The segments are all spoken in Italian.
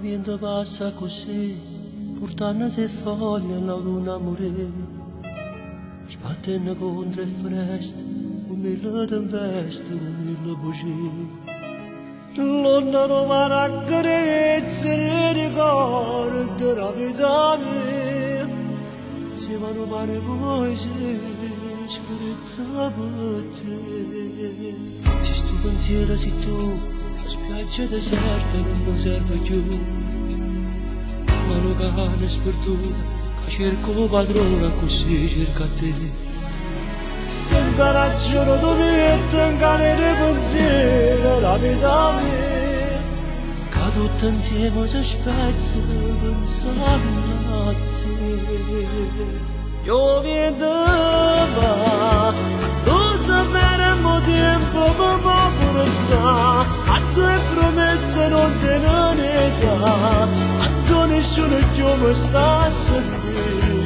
viento passa così, portando se foglie all'autunno morire. Sbattendo contro il finestre, con mille tempeste, con mille bugie. Lontano va la carezza nei ricordi della vita mia. Si vanno pane poesie, scritta per te. Se sto pensiero sei tu, la spiaggia deserta non mi serve più. Mano cane sperduta, che cerco padrona così cerca te. Senza ragione tu metti in cane pensiero la vita mia. Che tutto insieme si spezza pensando a te. Io vedo va, tu sapere tempo per portare. A tue promesse non te ne dà, a tu nessuno più mi sta a sentire.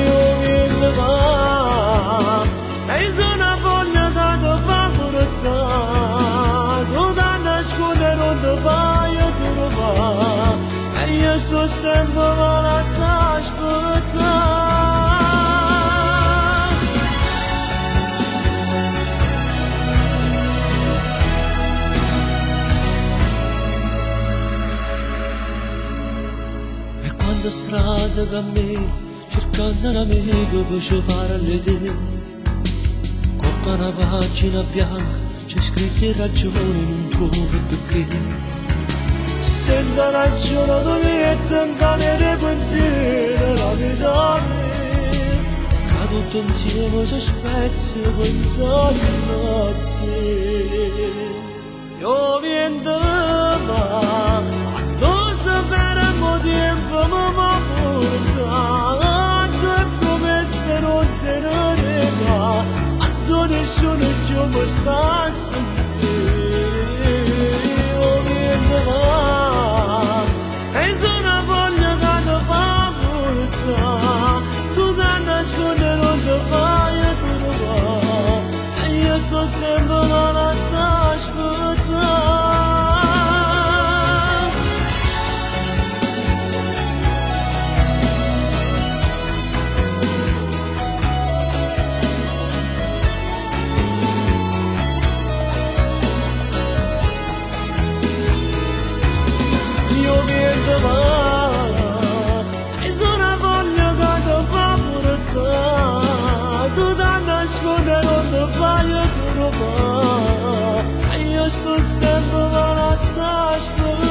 Io vedo va, e sono una voglia che ti fa portare. Tu da nascondere non ti fai trovare, e io sto sempre malata a aspettare. E quando strada cammino, cercando un amico per giocare alle te, coppa una pagina bianca, c'è scritto in ragione, non trovo perché. Senza ragione tu metti in cane pensiero la vita mia. Che tutto insieme si spezza pensando a te. Io viento va, tu sapere tempo mi va portare. A tue promesse non te ne dà, a tu nessuno più mi sta a sentire. Io viento va, e sono una voglia che ti fa portare. Tu da nascondere non ti fai trovare, e io sto sempre malata a aspettare. Io viento va, e sono una voglia che ti fa portare. Tu da nascondere non ti fai trovare, e io sto sempre malata a aspettare.